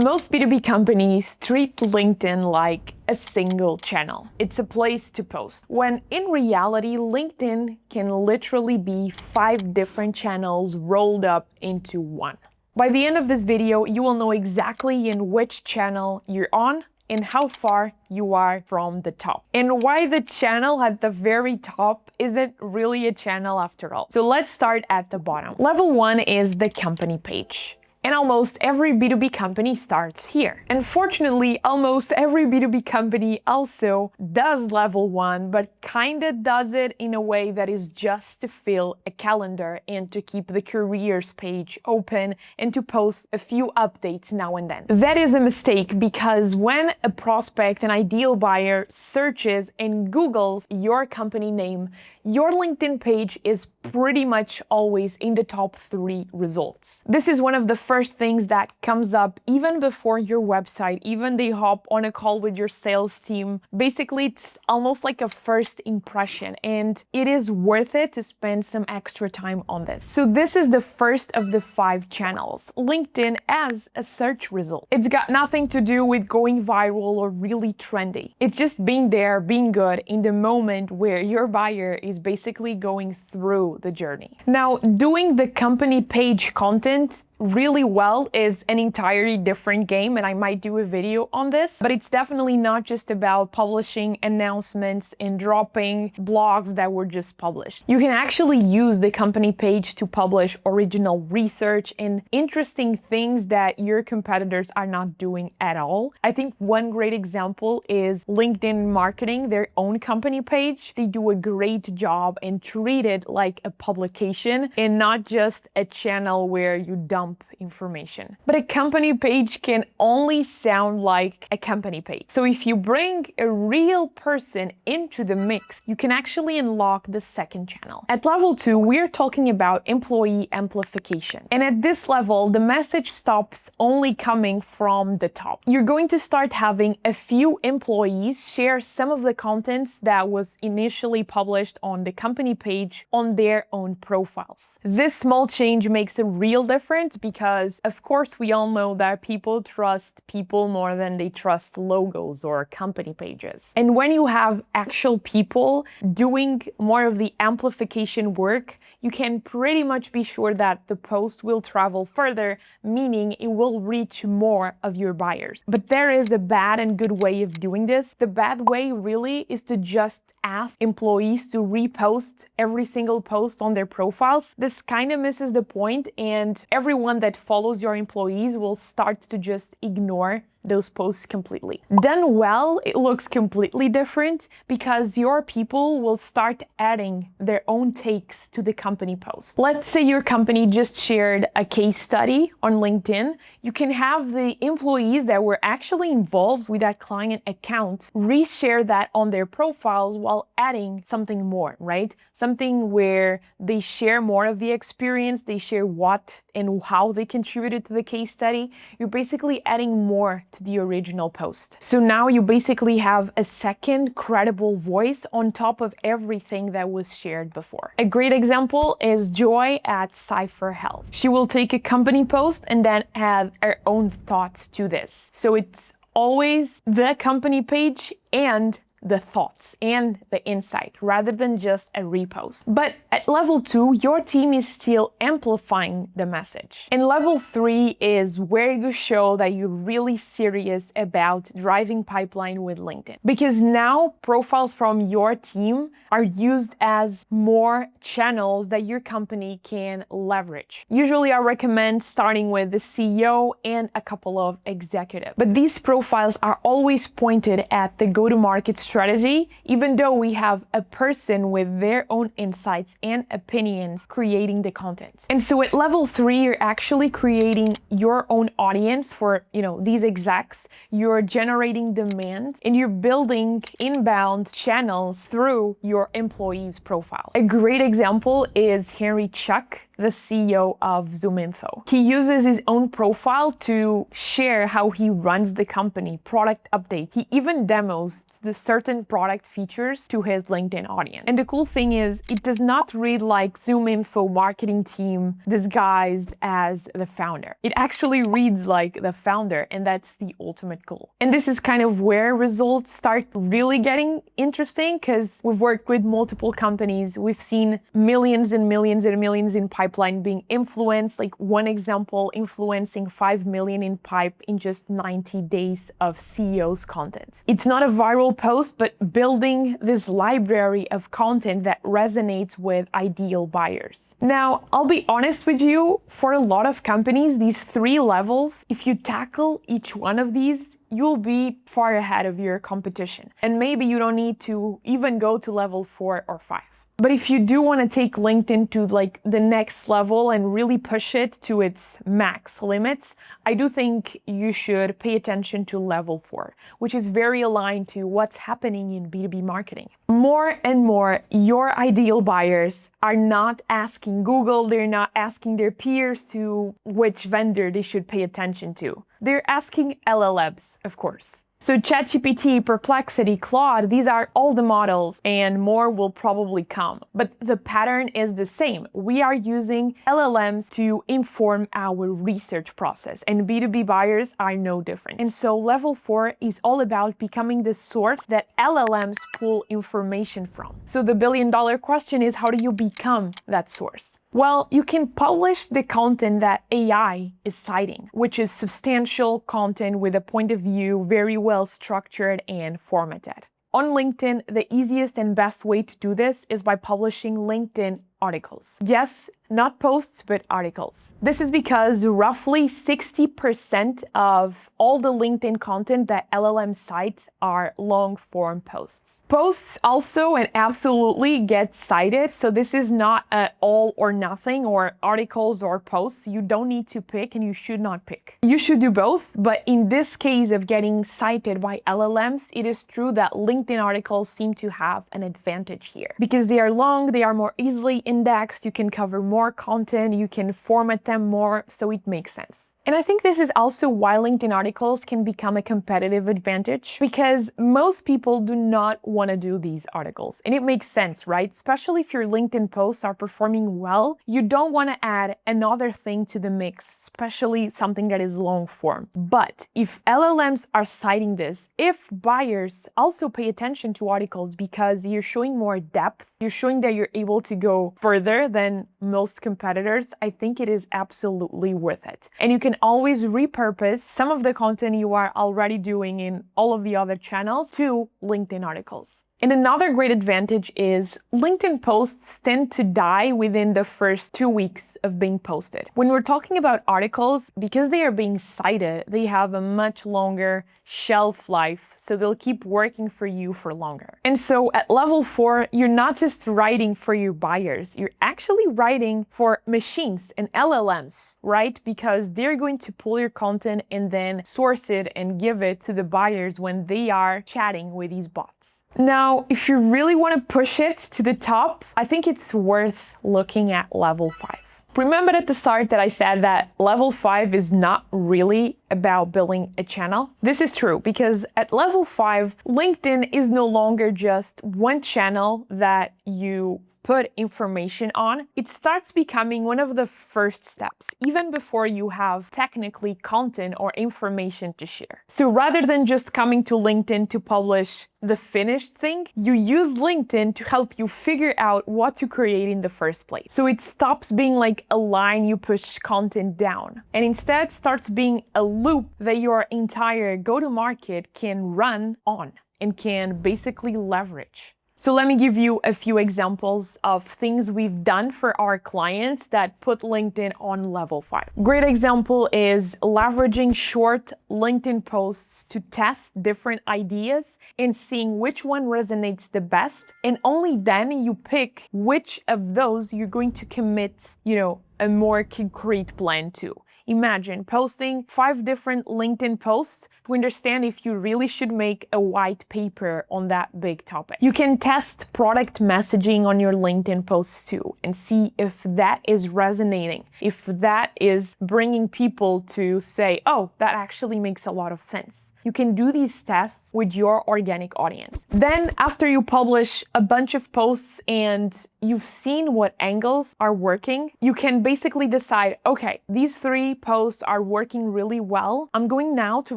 Most B2B companies treat LinkedIn like a single channel. It's a place to post, when in reality, LinkedIn can literally be 5 different channels rolled up into one. By the end of this video, you will know exactly in which channel you're on and how far you are from the top, and why the channel at the very top isn't really a channel after all. So let's start at the bottom. Level 1 is the company page. And almost every B2B company starts here. Unfortunately, almost every B2B company also does level 1, but kinda does it in a way that is just to fill a calendar and to keep the careers page open and to post a few updates now and then. That is a mistake, because when a prospect, an ideal buyer, searches and Googles your company name, your LinkedIn page is pretty much always in the top 3 results. This is one of the first things that comes up even before your website, even they hop on a call with your sales team. Basically, it's almost like a first impression, and it is worth it to spend some extra time on this. So this is the first of the 5 channels, LinkedIn as a search result. It's got nothing to do with going viral or really trendy. It's just being there, being good in the moment where your buyer is basically going through the journey. Now, doing the company page content really well is an entirely different game, and I might do a video on this, but it's definitely not just about publishing announcements and dropping blogs that were just published. You can actually use the company page to publish original research and interesting things that your competitors are not doing at all. I think one great example is LinkedIn Marketing, their own company page. They do a great job and treat it like a publication and not just a channel where you dump information. But a company page can only sound like a company page. So if you bring a real person into the mix, you can actually unlock the second channel. At level 2, we're talking about employee amplification. And at this level, the message stops only coming from the top. You're going to start having a few employees share some of the contents that was initially published on the company page on their own profiles. This small change makes a real difference, because of course we all know that people trust people more than they trust logos or company pages. And when you have actual people doing more of the amplification work, you can pretty much be sure that the post will travel further, meaning it will reach more of your buyers. But there is a bad and good way of doing this. The bad way really is to just ask employees to repost every single post on their profiles. This kind of misses the point, and everyone that follows your employees will start to just ignore those posts completely. Done well, it looks completely different, because your people will start adding their own takes to the company post. Let's say your company just shared a case study on LinkedIn. You can have the employees that were actually involved with that client account reshare that on their profiles while adding something more, right? Something where they share more of the experience, they share what and how they contributed to the case study. You're basically adding more to the original post. So now you basically have a second credible voice on top of everything that was shared before. A great example is Joy at Cypher Health. She will take a company post and then add her own thoughts to this. So it's always the company page and the thoughts and the insight, rather than just a repost. But at level 2, your team is still amplifying the message. And level 3 is where you show that you're really serious about driving pipeline with LinkedIn. Because now profiles from your team are used as more channels that your company can leverage. Usually I recommend starting with the CEO and a couple of executives. But these profiles are always pointed at the go-to-market strategy, even though we have a person with their own insights and opinions creating the content. And so at level 3, you're actually creating your own audience for, these execs. You're generating demand and you're building inbound channels through your employees' profile. A great example is Henry Chuck, the CEO of ZoomInfo. He uses his own profile to share how he runs the company, product update. He even demos the certain product features to his LinkedIn audience. And the cool thing is, it does not read like ZoomInfo marketing team disguised as the founder. It actually reads like the founder, and that's the ultimate goal. And this is kind of where results start really getting interesting, because we've worked with multiple companies. We've seen millions and millions and millions in pipeline being influenced. Like one example, influencing 5 million in pipe in just 90 days of CEO's content. It's not a viral post, but building this library of content that resonates with ideal buyers. Now, I'll be honest with you, for a lot of companies, these 3 levels, if you tackle each one of these, you'll be far ahead of your competition. And maybe you don't need to even go to level 4 or 5. But if you do want to take LinkedIn to like the next level and really push it to its max limits, I do think you should pay attention to level 4, which is very aligned to what's happening in B2B marketing. More and more, your ideal buyers are not asking Google, they're not asking their peers to which vendor they should pay attention to. They're asking LLMs, of course. So ChatGPT, Perplexity, Claude, these are all the models, and more will probably come. But the pattern is the same. We are using LLMs to inform our research process, and B2B buyers are no different. And so level 4 is all about becoming the source that LLMs pull information from. So the billion-dollar question is, how do you become that source? Well, you can publish the content that AI is citing, which is substantial content with a point of view, very well structured and formatted. On LinkedIn, the easiest and best way to do this is by publishing LinkedIn articles. Yes, not posts, but articles. This is because roughly 60% of all the LinkedIn content that LLM cites are long-form posts. Posts also and absolutely get cited, so this is not all or nothing, or articles or posts. You don't need to pick, and you should not pick. You should do both, but in this case of getting cited by LLMs, it is true that LinkedIn articles seem to have an advantage here. Because they are long, they are more easily indexed, you can cover more content, you can format them more, so it makes sense. And I think this is also why LinkedIn articles can become a competitive advantage, because most people do not want to do these articles. And it makes sense, right? Especially if your LinkedIn posts are performing well, you don't want to add another thing to the mix, especially something that is long form. But if LLMs are citing this, if buyers also pay attention to articles because you're showing more depth, you're showing that you're able to go further than most competitors, I think it is absolutely worth it. And you can always repurpose some of the content you are already doing in all of the other channels to LinkedIn articles. And another great advantage is LinkedIn posts tend to die within the first 2 weeks of being posted. When we're talking about articles, because they are being cited, they have a much longer shelf life, so they'll keep working for you for longer. And so at level 4, you're not just writing for your buyers, you're actually writing for machines and LLMs, right? Because they're going to pull your content and then source it and give it to the buyers when they are chatting with these bots. Now, if you really want to push it to the top, I think it's worth looking at level 5. Remember at the start that I said that level 5 is not really about building a channel? This is true because at level 5, LinkedIn is no longer just one channel that you put information on. It starts becoming one of the first steps, even before you have technically content or information to share. So rather than just coming to LinkedIn to publish the finished thing, you use LinkedIn to help you figure out what to create in the first place. So it stops being like a line you push content down, and instead starts being a loop that your entire go-to-market can run on and can basically leverage. So let me give you a few examples of things we've done for our clients that put LinkedIn on level 5. Great example is leveraging short LinkedIn posts to test different ideas and seeing which one resonates the best. And only then you pick which of those you're going to commit, a more concrete plan to. Imagine posting 5 different LinkedIn posts to understand if you really should make a white paper on that big topic. You can test product messaging on your LinkedIn posts too and see if that is resonating, if that is bringing people to say, oh, that actually makes a lot of sense. You can do these tests with your organic audience. Then after you publish a bunch of posts and you've seen what angles are working, you can basically decide, okay, these 3 posts are working really well. I'm going now to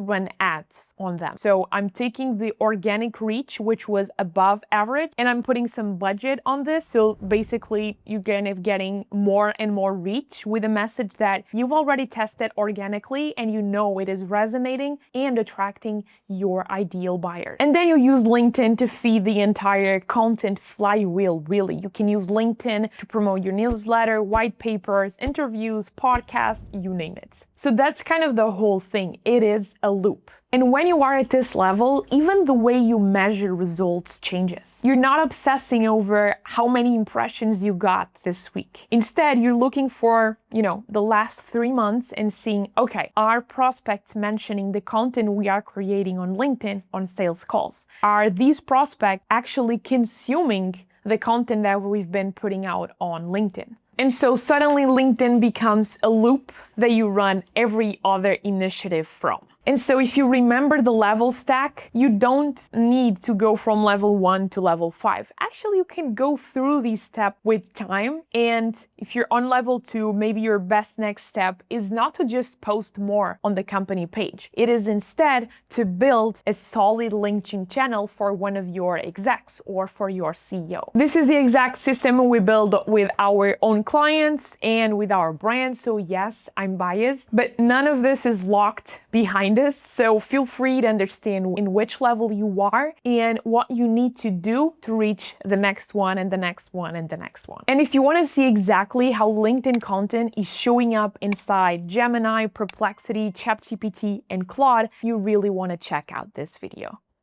run ads on them. So I'm taking the organic reach, which was above average, and I'm putting some budget on this. So basically you're kind of getting more and more reach with a message that you've already tested organically and you know it is resonating and attracting your ideal buyer. And then you use LinkedIn to feed the entire content flywheel, really. You can use LinkedIn to promote your newsletter, white papers, interviews, podcasts, you name it. So that's kind of the whole thing. It is a loop. And when you are at this level, even the way you measure results changes. You're not obsessing over how many impressions you got this week. Instead, you're looking for, the last 3 months and seeing, okay, are prospects mentioning the content we are creating on LinkedIn on sales calls? Are these prospects actually consuming the content that we've been putting out on LinkedIn? And so suddenly LinkedIn becomes a loop that you run every other initiative from. And so if you remember the level stack, you don't need to go from level 1 to level 5. Actually, you can go through these steps with time. And if you're on level 2, maybe your best next step is not to just post more on the company page. It is instead to build a solid LinkedIn channel for one of your execs or for your CEO. This is the exact system we build with our own clients and with our brand. So yes, I'm biased, but none of this is locked behind us. So feel free to understand in which level you are and what you need to do to reach the next one and the next one and the next one. And if you want to see exactly how LinkedIn content is showing up inside Gemini, Perplexity, ChatGPT, and Claude, you really want to check out this video.